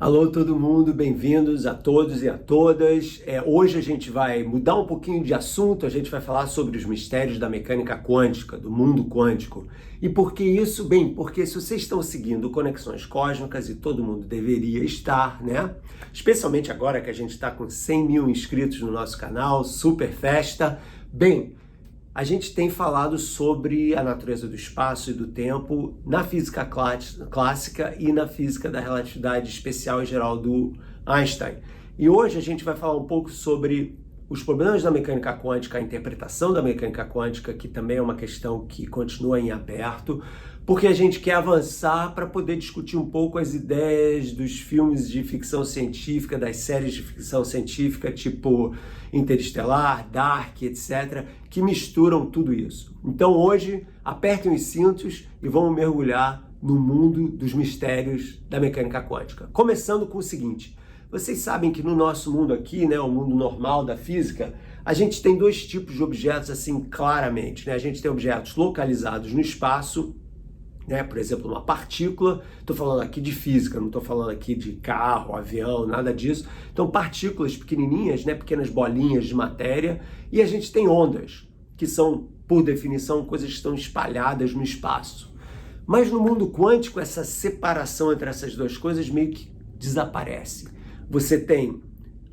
Alô, todo mundo, bem-vindos a todos e a todas. Hoje a gente vai mudar um pouquinho de assunto, a gente vai falar sobre os mistérios da mecânica quântica, do mundo quântico. E por que isso? Bem, porque se vocês estão seguindo Conexões Cósmicas, e todo mundo deveria estar, né? Especialmente agora que a gente está com 100 mil inscritos no nosso canal, super festa. Bem, a gente tem falado sobre a natureza do espaço e do tempo na física clássica e na física da relatividade especial e geral do Einstein. E hoje a gente vai falar um pouco sobre os problemas da mecânica quântica, a interpretação da mecânica quântica, que também é uma questão que continua em aberto, porque a gente quer avançar para poder discutir um pouco as ideias dos filmes de ficção científica, das séries de ficção científica, tipo Interestelar, Dark, etc., que misturam tudo isso. Então hoje, apertem os cintos e vamos mergulhar no mundo dos mistérios da mecânica quântica. Começando com o seguinte: vocês sabem que no nosso mundo aqui, né, o mundo normal da física, a gente tem dois tipos de objetos assim claramente, né? A gente tem objetos localizados no espaço, né? Por exemplo, uma partícula. Estou falando aqui de física, não estou falando aqui de carro, avião, nada disso. Então, partículas pequenininhas, né, pequenas bolinhas de matéria, e a gente tem ondas, que são, por definição, coisas que estão espalhadas no espaço. Mas no mundo quântico, essa separação entre essas duas coisas meio que desaparece. Você tem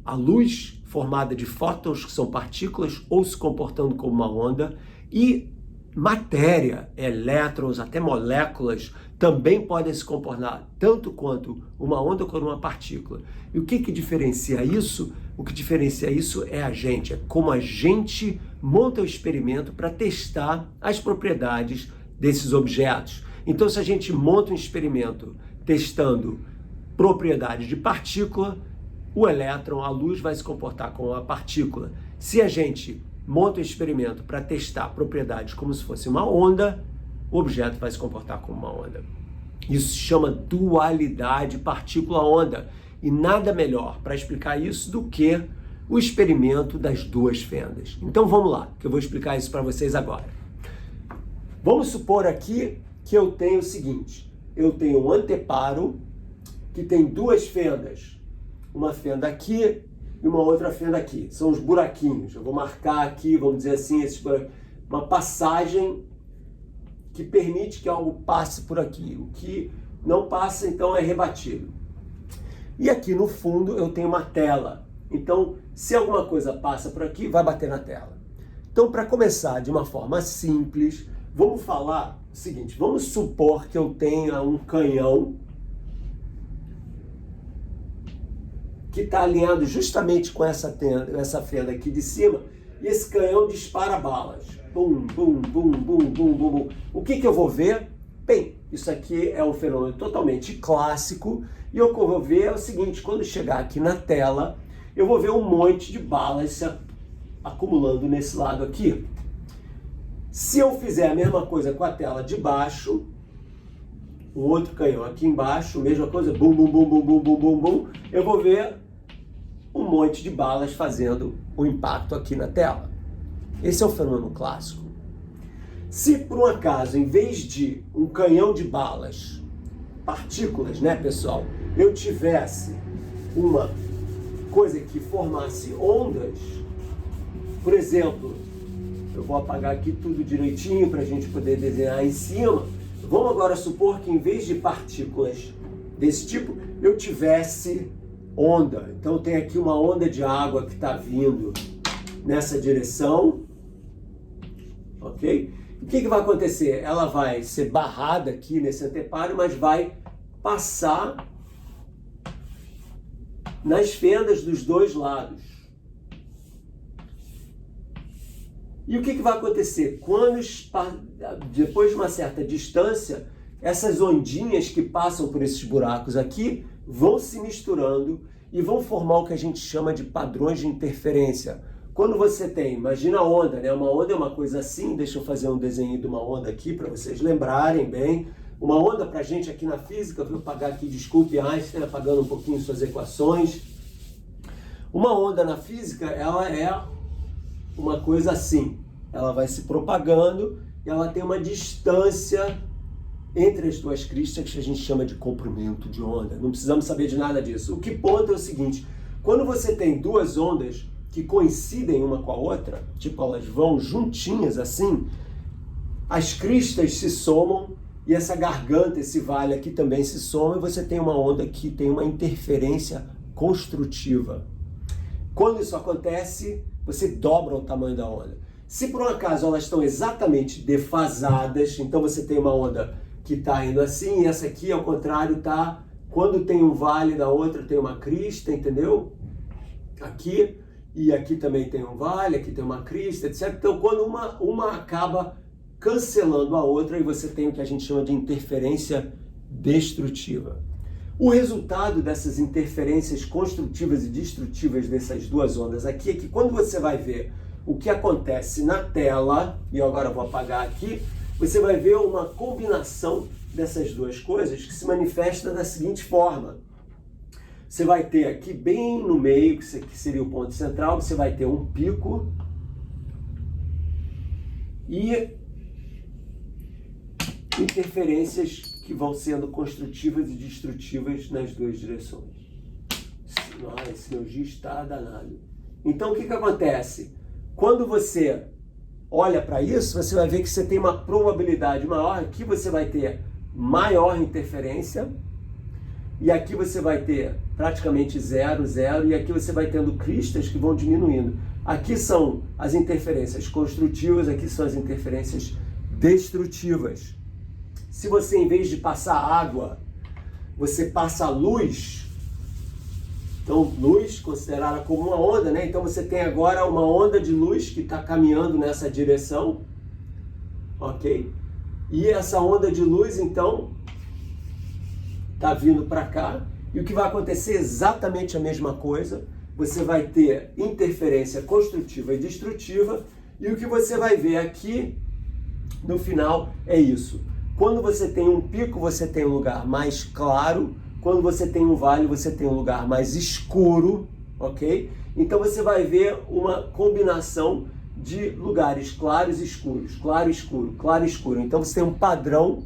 a luz formada de fótons, que são partículas, ou se comportando como uma onda, e matéria, elétrons, até moléculas, também podem se comportar tanto quanto uma onda quanto uma partícula. E o que diferencia isso? O que diferencia isso é a gente, é como a gente monta o experimento para testar as propriedades desses objetos. Então, se a gente monta um experimento testando propriedades de partícula, o elétron, a luz, vai se comportar como uma partícula. Se a gente monta um experimento para testar propriedades como se fosse uma onda, o objeto vai se comportar como uma onda. Isso se chama dualidade partícula-onda. E nada melhor para explicar isso do que o experimento das duas fendas. Então vamos lá, que eu vou explicar isso para vocês agora. Vamos supor aqui que eu tenho o seguinte: eu tenho um anteparo que tem duas fendas, uma fenda aqui e uma outra fenda aqui. São os buraquinhos. Eu vou marcar aqui, vamos dizer assim, uma passagem que permite que algo passe por aqui. O que não passa, então, é rebatido. E aqui no fundo eu tenho uma tela. Então, se alguma coisa passa por aqui, vai bater na tela. Então, para começar de uma forma simples, vamos falar o seguinte: vamos supor que eu tenha um canhão que está alinhado justamente com essa fenda aqui de cima, e esse canhão dispara balas. Bum, bum, bum, bum, bum, bum, bum. O que eu vou ver? Bem, isso aqui é um fenômeno totalmente clássico, e o que eu vou ver é o seguinte: quando chegar aqui na tela, eu vou ver um monte de balas se acumulando nesse lado aqui. Se eu fizer a mesma coisa com a tela de baixo, o outro canhão aqui embaixo, mesma coisa, bum, bum, bum, bum, bum, bum, bum, bum, eu vou ver um monte de balas fazendo o impacto aqui na tela. Esse é o fenômeno clássico. Se por um acaso, em vez de um canhão de balas, partículas, né, pessoal, eu tivesse uma coisa que formasse ondas, por exemplo, eu vou apagar aqui tudo direitinho para a gente poder desenhar em cima. Vamos agora supor que em vez de partículas desse tipo, eu tivesse onda. Então tem aqui uma onda de água que está vindo nessa direção, ok? O que vai acontecer? Ela vai ser barrada aqui nesse anteparo, mas vai passar nas fendas dos dois lados. E o que vai acontecer? Quando, depois de uma certa distância, essas ondinhas que passam por esses buracos aqui vão se misturando e vão formar o que a gente chama de padrões de interferência. Quando você tem, imagina a onda, né? Uma onda é uma coisa assim, deixa eu fazer um desenho de uma onda aqui para vocês lembrarem bem. Uma onda para a gente aqui na física, vou apagar aqui, desculpe Einstein, apagando um pouquinho suas equações. Uma onda na física, ela é uma coisa assim, ela vai se propagando e ela tem uma distância entre as duas cristas que a gente chama de comprimento de onda. Não precisamos saber de nada disso. O que conta é o seguinte, quando você tem duas ondas que coincidem uma com a outra, tipo elas vão juntinhas assim, as cristas se somam e essa garganta, esse vale aqui também se soma e você tem uma onda que tem uma interferência construtiva. Quando isso acontece, você dobra o tamanho da onda. Se por um acaso elas estão exatamente defasadas, então você tem uma onda que está indo assim e essa aqui, ao contrário, está... Quando tem um vale da outra, tem uma crista, entendeu? Aqui, e aqui também tem um vale, aqui tem uma crista, etc. Então, quando uma acaba cancelando a outra, e você tem o que a gente chama de interferência destrutiva. O resultado dessas interferências construtivas e destrutivas dessas duas ondas aqui é que quando você vai ver o que acontece na tela, e eu agora vou apagar aqui, você vai ver uma combinação dessas duas coisas que se manifesta da seguinte forma. Você vai ter aqui bem no meio, que seria o ponto central, você vai ter um pico e interferências que vão sendo construtivas e destrutivas nas duas direções. Esse meu giz está danado. Então o que acontece? Quando você olha para isso, você vai ver que você tem uma probabilidade maior. Aqui você vai ter maior interferência e aqui você vai ter praticamente 0, 0 e aqui você vai tendo cristas que vão diminuindo. Aqui são as interferências construtivas, aqui são as interferências destrutivas. Se você, em vez de passar água, você passa luz, então luz considerada como uma onda, né? Então você tem agora uma onda de luz que está caminhando nessa direção, ok? E essa onda de luz, então, está vindo para cá, e o que vai acontecer é exatamente a mesma coisa. Você vai ter interferência construtiva e destrutiva, e o que você vai ver aqui, no final, é isso. Quando você tem um pico, você tem um lugar mais claro. Quando você tem um vale, você tem um lugar mais escuro, ok? Então você vai ver uma combinação de lugares claros e escuros, claro e escuro, claro e escuro. Então você tem um padrão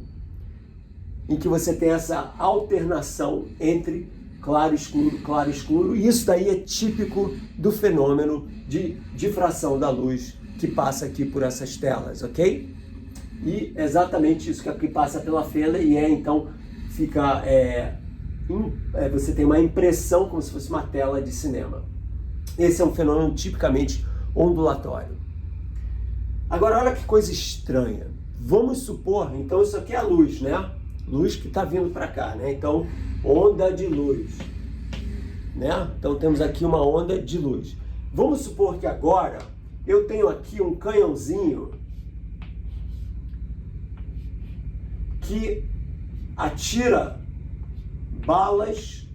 em que você tem essa alternação entre claro e escuro. E isso daí é típico do fenômeno de difração da luz que passa aqui por essas telas, ok? E é exatamente isso que aqui passa pela fenda e então fica... você tem uma impressão como se fosse uma tela de cinema. Esse é um fenômeno tipicamente ondulatório. Agora, olha que coisa estranha. Vamos supor, então isso aqui é a luz, né? Luz que está vindo para cá, né? Então, onda de luz, né? Então temos aqui uma onda de luz. Vamos supor que agora eu tenho aqui um canhãozinho que atira balas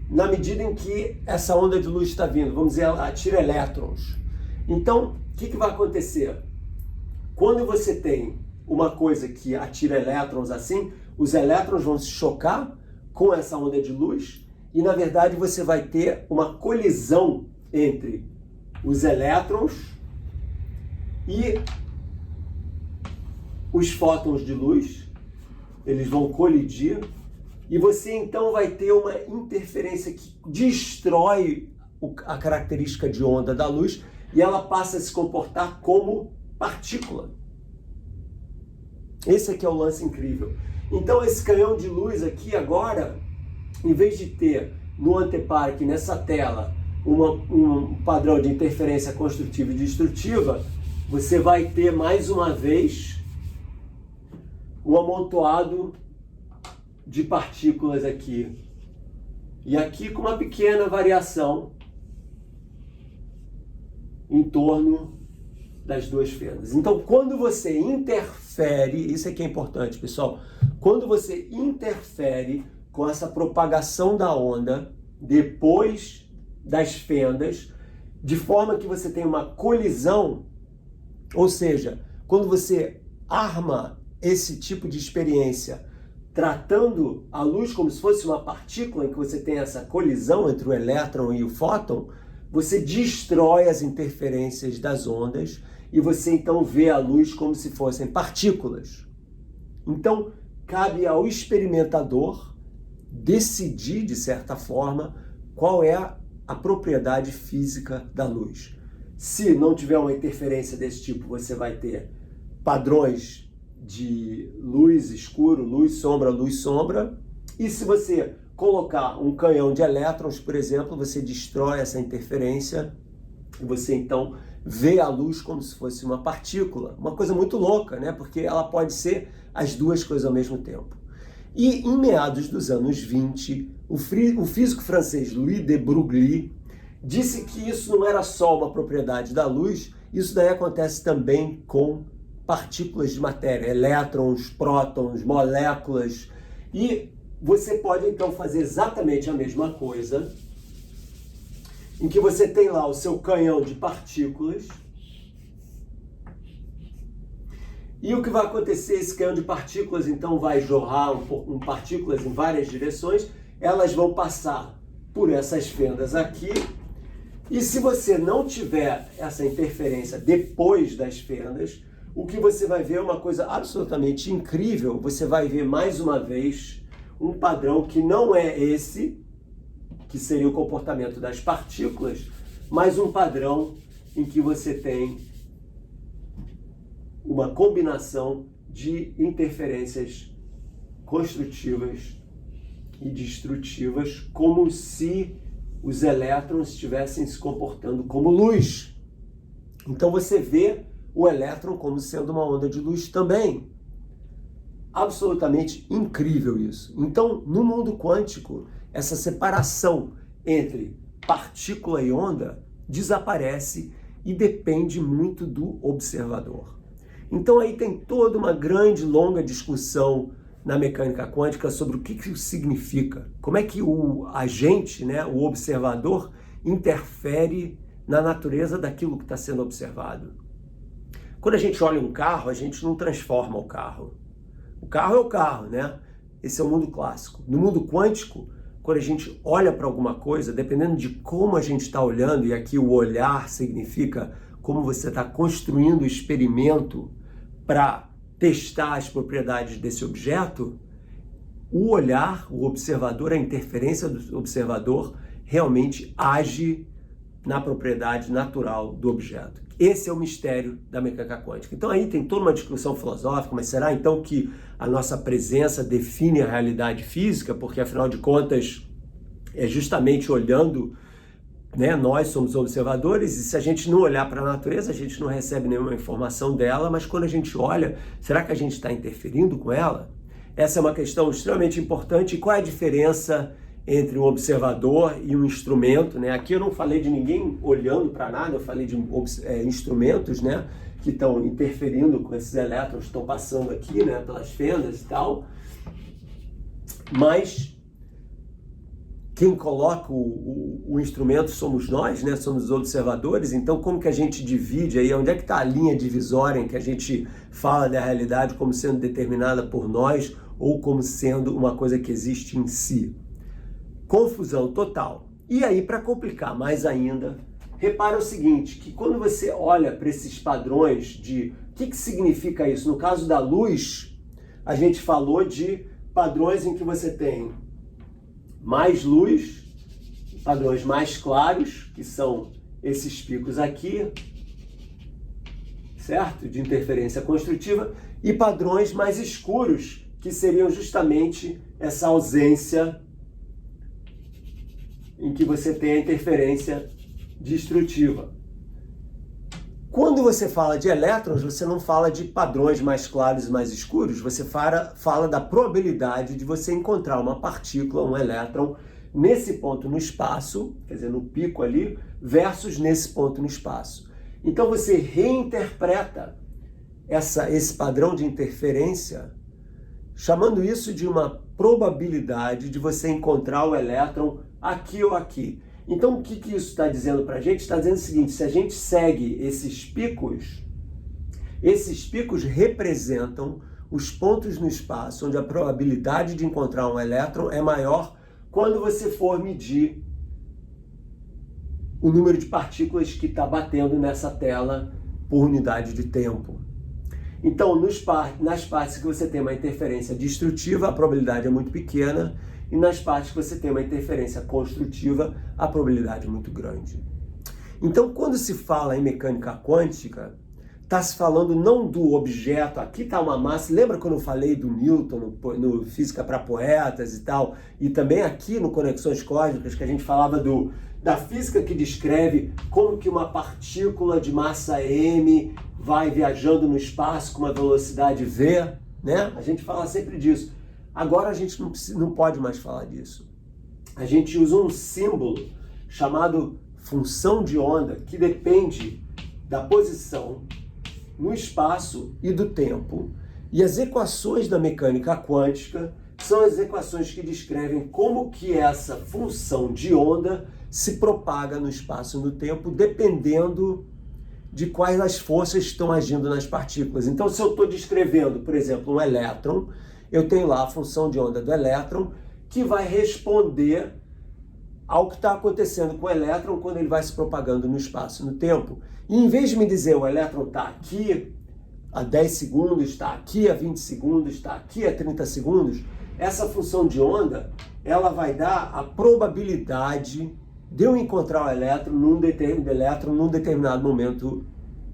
na medida em que essa onda de luz está vindo. Vamos dizer, ela atira elétrons. Então, o que vai acontecer? Quando você tem uma coisa que atira elétrons assim, os elétrons vão se chocar com essa onda de luz e, na verdade, você vai ter uma colisão entre os elétrons e os fótons de luz. Eles vão colidir e você então vai ter uma interferência que destrói a característica de onda da luz e ela passa a se comportar como partícula. Esse aqui é o lance incrível. Então esse canhão de luz aqui agora, em vez de ter no anteparo aqui nessa tela um padrão de interferência construtiva e destrutiva, você vai ter mais uma vez um amontoado de partículas aqui. E aqui com uma pequena variação em torno das duas fendas. Então, quando você interfere, isso aqui é importante, pessoal, quando você interfere com essa propagação da onda depois das fendas, de forma que você tem uma colisão, ou seja, quando você arma esse tipo de experiência tratando a luz como se fosse uma partícula em que você tem essa colisão entre o elétron e o fóton, você destrói as interferências das ondas e você então vê a luz como se fossem partículas. Então, cabe ao experimentador decidir, de certa forma, qual é a propriedade física da luz. Se não tiver uma interferência desse tipo, você vai ter padrões de luz escuro, luz sombra, e se você colocar um canhão de elétrons, por exemplo, você destrói essa interferência e você então vê a luz como se fosse uma partícula, uma coisa muito louca, né? Porque ela pode ser as duas coisas ao mesmo tempo. E em meados dos anos 20, o físico francês Louis de Broglie disse que isso não era só uma propriedade da luz, isso daí acontece também com partículas de matéria, elétrons, prótons, moléculas, e você pode então fazer exatamente a mesma coisa, em que você tem lá o seu canhão de partículas, e o que vai acontecer, esse canhão de partículas então vai jorrar partículas em várias direções, elas vão passar por essas fendas aqui, e se você não tiver essa interferência depois das fendas, o que você vai ver é uma coisa absolutamente incrível. Você vai ver mais uma vez um padrão que não é esse, que seria o comportamento das partículas, mas um padrão em que você tem uma combinação de interferências construtivas e destrutivas, como se os elétrons estivessem se comportando como luz. Então você vê o elétron como sendo uma onda de luz também. Absolutamente incrível isso. Então, no mundo quântico, essa separação entre partícula e onda desaparece e depende muito do observador. Então aí tem toda uma grande, longa discussão na mecânica quântica sobre o que isso significa. Como é que o agente, né, o observador, interfere na natureza daquilo que está sendo observado. Quando a gente olha um carro, a gente não transforma o carro. O carro é o carro, né? Esse é o mundo clássico. No mundo quântico, quando a gente olha para alguma coisa, dependendo de como a gente está olhando, e aqui o olhar significa como você está construindo o experimento para testar as propriedades desse objeto, o olhar, o observador, a interferência do observador realmente age na propriedade natural do objeto. Esse é o mistério da mecânica quântica. Então aí tem toda uma discussão filosófica, mas será então que a nossa presença define a realidade física? Porque afinal de contas é justamente olhando, né, nós somos observadores, e se a gente não olhar para a natureza, a gente não recebe nenhuma informação dela, mas quando a gente olha, será que a gente está interferindo com ela? Essa é uma questão extremamente importante. E qual é a diferença entre um observador e um instrumento, né? Aqui eu não falei de ninguém olhando para nada, eu falei de instrumentos, né, que estão interferindo com esses elétrons que estão passando aqui, né, pelas fendas e tal. Mas quem coloca o instrumento somos nós, né? Somos os observadores. Então, como que a gente divide aí? Onde é que está a linha divisória em que a gente fala da realidade como sendo determinada por nós ou como sendo uma coisa que existe em si? Confusão total. E aí, para complicar mais ainda, repara o seguinte, que quando você olha para esses padrões de o que significa isso? No caso da luz, a gente falou de padrões em que você tem mais luz, padrões mais claros, que são esses picos aqui, certo? De interferência construtiva, e padrões mais escuros, que seriam justamente essa ausência em que você tem a interferência destrutiva. Quando você fala de elétrons, você não fala de padrões mais claros e mais escuros, você fala da probabilidade de você encontrar uma partícula, um elétron, nesse ponto no espaço, quer dizer, no pico ali, versus nesse ponto no espaço. Então você reinterpreta esse padrão de interferência, chamando isso de uma probabilidade de você encontrar o elétron aqui ou aqui. Então, o que isso está dizendo para a gente? Está dizendo o seguinte: se a gente segue esses picos representam os pontos no espaço onde a probabilidade de encontrar um elétron é maior quando você for medir o número de partículas que está batendo nessa tela por unidade de tempo. Então, nas partes que você tem uma interferência destrutiva, a probabilidade é muito pequena, e nas partes que você tem uma interferência construtiva, a probabilidade é muito grande. Então, quando se fala em mecânica quântica, está se falando não do objeto, aqui está uma massa, lembra quando eu falei do Newton, no Física para Poetas e tal, e também aqui no Conexões Cósmicas, que a gente falava da física que descreve como que uma partícula de massa m vai viajando no espaço com uma velocidade v, né? A gente fala sempre disso. Agora a gente não pode mais falar disso. A gente usa um símbolo chamado função de onda, que depende da posição no espaço e do tempo. E as equações da mecânica quântica são as equações que descrevem como que essa função de onda se propaga no espaço e no tempo, dependendo de quais as forças estão agindo nas partículas. Então, se eu estou descrevendo, por exemplo, um elétron, eu tenho lá a função de onda do elétron, que vai responder ao que está acontecendo com o elétron quando ele vai se propagando no espaço e no tempo. E em vez de me dizer o elétron está aqui a 10 segundos, está aqui a 20 segundos, está aqui a 30 segundos, essa função de onda, ela vai dar a probabilidade de eu encontrar o elétron num determinado momento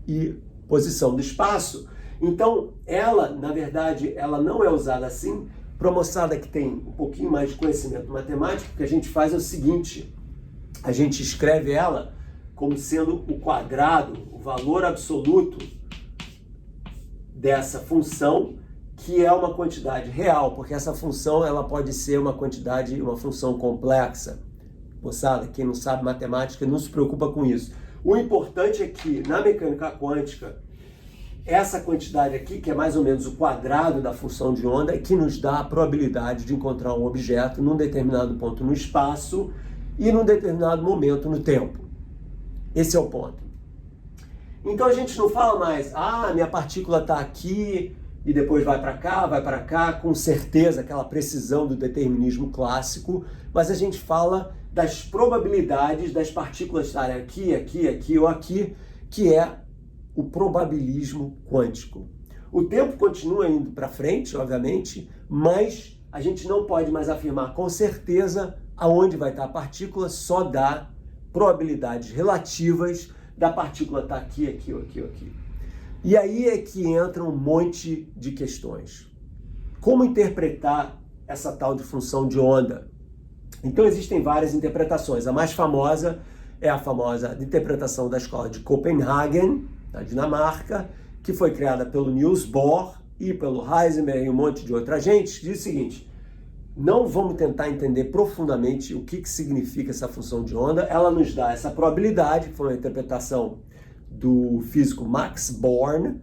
e posição do espaço. Então, ela, na verdade, ela não é usada assim. Para a moçada que tem um pouquinho mais de conhecimento matemático, o que a gente faz é o seguinte: a gente escreve ela como sendo o quadrado, o valor absoluto dessa função, que é uma quantidade real, porque essa função ela pode ser uma função complexa. Moçada, quem não sabe matemática não se preocupa com isso. O importante é que na mecânica quântica, essa quantidade aqui, que é mais ou menos o quadrado da função de onda, é que nos dá a probabilidade de encontrar um objeto num determinado ponto no espaço e num determinado momento no tempo. Esse é o ponto. Então a gente não fala mais, minha partícula está aqui e depois vai para cá, com certeza, aquela precisão do determinismo clássico, mas a gente fala das probabilidades das partículas estarem aqui ou aqui, que é o probabilismo quântico. O tempo continua indo para frente, obviamente, mas a gente não pode mais afirmar com certeza aonde vai estar a partícula, só dá probabilidades relativas da partícula estar aqui ou aqui. E aí é que entra um monte de questões. Como interpretar essa tal de função de onda? Então existem várias interpretações. A mais famosa é a famosa interpretação da escola de Copenhagen, da Dinamarca, que foi criada pelo Niels Bohr e pelo Heisenberg e um monte de outra gente, que diz o seguinte: não vamos tentar entender profundamente o que significa essa função de onda, ela nos dá essa probabilidade, que foi uma interpretação do físico Max Born,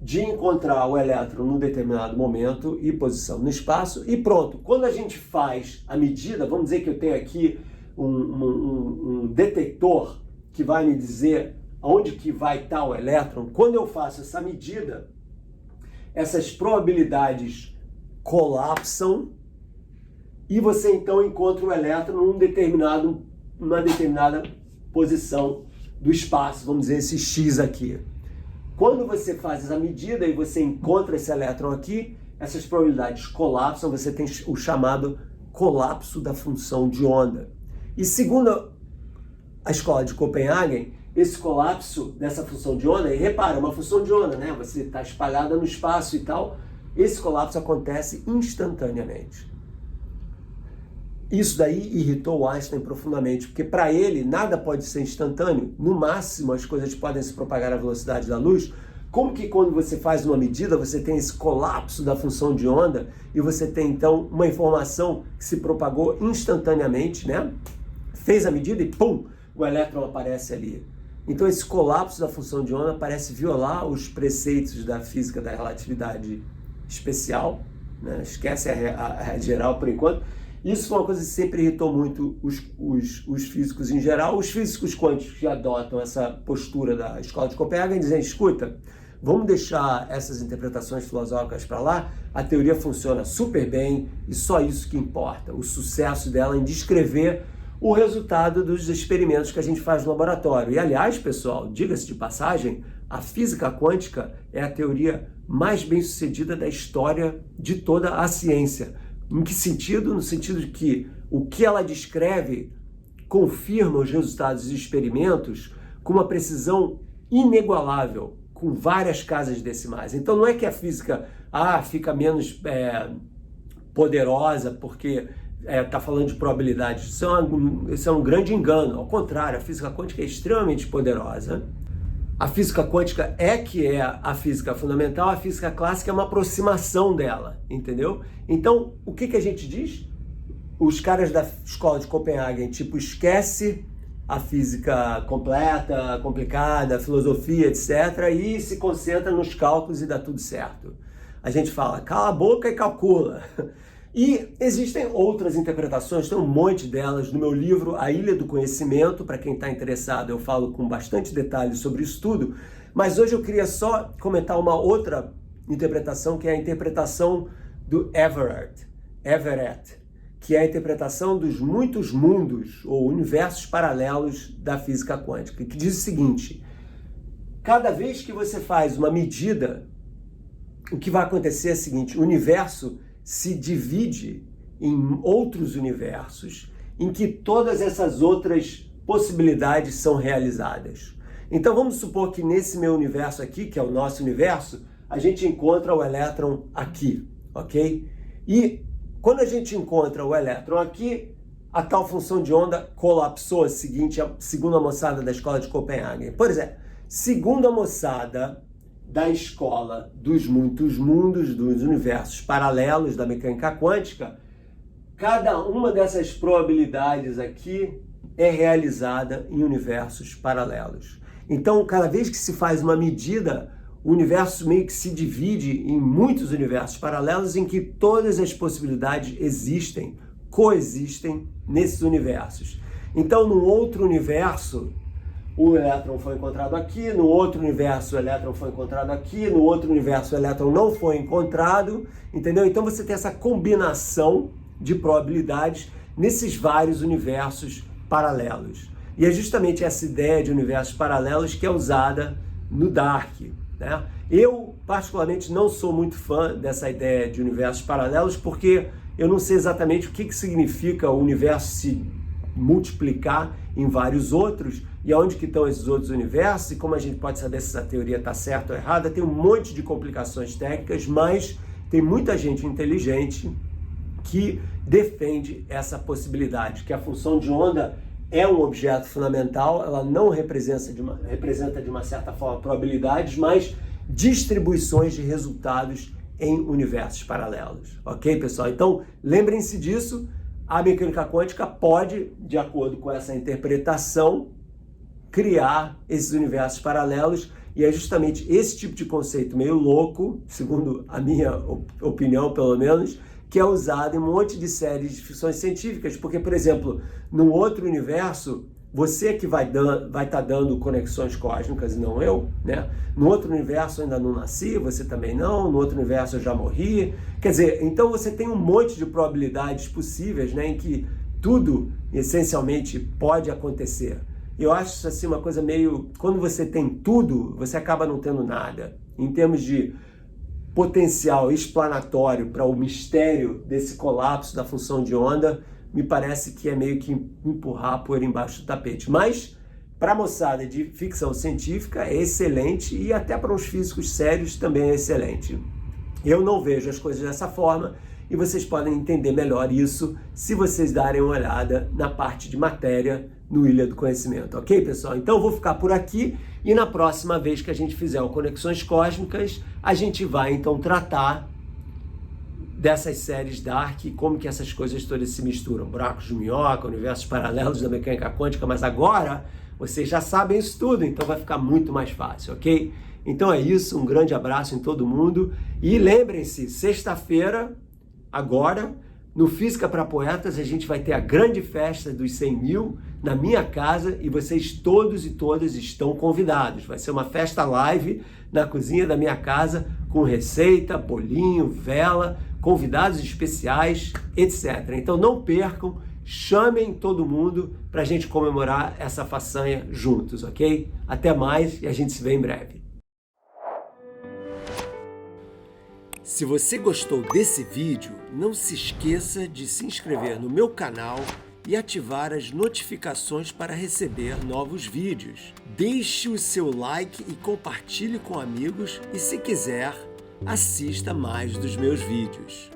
de encontrar o elétron num determinado momento e posição no espaço, e pronto. Quando a gente faz a medida, vamos dizer que eu tenho aqui um detector que vai me dizer onde que vai estar o elétron. Quando eu faço essa medida, essas probabilidades colapsam e você então encontra o elétron numa determinada posição do espaço, vamos dizer esse X aqui. Quando você faz essa medida e você encontra esse elétron aqui, essas probabilidades colapsam, você tem o chamado colapso da função de onda. E segundo a escola de Copenhagen, esse colapso dessa função de onda, e repara, é uma função de onda, né? Você está espalhada no espaço e tal, esse colapso acontece instantaneamente. Isso daí irritou o Einstein profundamente, porque para ele nada pode ser instantâneo, no máximo as coisas podem se propagar à velocidade da luz. Como que quando você faz uma medida, você tem esse colapso da função de onda e você tem então uma informação que se propagou instantaneamente, né? Fez a medida e pum, o elétron aparece ali. Então esse colapso da função de onda parece violar os preceitos da física da relatividade especial, né? Esquece a geral por enquanto. Isso foi uma coisa que sempre irritou muito os físicos em geral. Os físicos quânticos que adotam essa postura da escola de Copenhagen dizem: escuta, vamos deixar essas interpretações filosóficas para lá, a teoria funciona super bem e só isso que importa, o sucesso dela em descrever o resultado dos experimentos que a gente faz no laboratório. E aliás, pessoal, diga-se de passagem, a física quântica é a teoria mais bem-sucedida da história de toda a ciência. Em que sentido? No sentido de que o que ela descreve confirma os resultados dos experimentos com uma precisão inigualável, com várias casas decimais. Então não é que a física fica menos poderosa porque está falando de probabilidade. Isso é um grande engano. Ao contrário, a física quântica é extremamente poderosa. A física quântica que é a física fundamental, a física clássica é uma aproximação dela, entendeu? Então, o que a gente diz? Os caras da escola de Copenhague, tipo, esquece a física completa, complicada, a filosofia, etc., e se concentra nos cálculos e dá tudo certo. A gente fala, cala a boca e calcula. E existem outras interpretações, tem um monte delas no meu livro A Ilha do Conhecimento. Para quem está interessado, eu falo com bastante detalhes sobre isso tudo, mas hoje eu queria só comentar uma outra interpretação, que é a interpretação do Everett, que é a interpretação dos muitos mundos ou universos paralelos da física quântica, que diz o seguinte: cada vez que você faz uma medida, o que vai acontecer é o seguinte: o universo se divide em outros universos em que todas essas outras possibilidades são realizadas. Então vamos supor que nesse meu universo aqui, que é o nosso universo, a gente encontra o elétron aqui, ok? E quando a gente encontra o elétron aqui, a tal função de onda colapsou, segundo a moçada da escola de Copenhague. Por exemplo, segundo a moçada da escola dos muitos mundos, dos universos paralelos da mecânica quântica, cada uma dessas probabilidades aqui é realizada em universos paralelos. Então, cada vez que se faz uma medida, o universo meio que se divide em muitos universos paralelos em que todas as possibilidades existem, coexistem nesses universos. Então, num outro universo, o elétron foi encontrado aqui, no outro universo o elétron foi encontrado aqui, no outro universo o elétron não foi encontrado, entendeu? Então você tem essa combinação de probabilidades nesses vários universos paralelos. E é justamente essa ideia de universos paralelos que é usada no Dark, né? Eu, particularmente, não sou muito fã dessa ideia de universos paralelos porque eu não sei exatamente o que significa o universo se multiplicar em vários outros e aonde que estão esses outros universos e como a gente pode saber se essa teoria está certa ou errada. Tem um monte de complicações técnicas, mas tem muita gente inteligente que defende essa possibilidade, que a função de onda é um objeto fundamental, ela não representa de uma certa forma probabilidades, mas distribuições de resultados em universos paralelos. Ok, pessoal? Então, lembrem-se disso. A mecânica quântica pode, de acordo com essa interpretação, criar esses universos paralelos, e é justamente esse tipo de conceito meio louco, segundo a minha opinião pelo menos, que é usado em um monte de séries de ficções científicas, porque, por exemplo, num outro universo, você que vai estar dando conexões cósmicas e não eu, né? No outro universo eu ainda não nasci, você também não, no outro universo eu já morri. Quer dizer, então você tem um monte de probabilidades possíveis, né, em que tudo, essencialmente, pode acontecer. Eu acho isso assim uma coisa meio... Quando você tem tudo, você acaba não tendo nada. Em termos de potencial explanatório para o mistério desse colapso da função de onda, me parece que é meio que empurrar poeira embaixo do tapete. Mas, para a moçada de ficção científica, é excelente, e até para os físicos sérios também é excelente. Eu não vejo as coisas dessa forma, e vocês podem entender melhor isso se vocês darem uma olhada na parte de matéria no Ilha do Conhecimento. Ok, pessoal? Então eu vou ficar por aqui, e na próxima vez que a gente fizer o Conexões Cósmicas, a gente vai então tratar dessas séries Dark, como que essas coisas todas se misturam, buracos de minhoca, universos paralelos da mecânica quântica, mas agora vocês já sabem isso tudo, então vai ficar muito mais fácil, ok? Então é isso, um grande abraço em todo mundo, e lembrem-se, sexta-feira, agora, no Física para Poetas, a gente vai ter a grande festa dos 100 mil na minha casa, e vocês todos e todas estão convidados. Vai ser uma festa live na cozinha da minha casa, com receita, bolinho, vela, convidados especiais, etc. Então não percam, chamem todo mundo para a gente comemorar essa façanha juntos, ok? Até mais e a gente se vê em breve. Se você gostou desse vídeo, não se esqueça de se inscrever no meu canal e ativar as notificações para receber novos vídeos. Deixe o seu like e compartilhe com amigos e, se quiser, assista mais dos meus vídeos.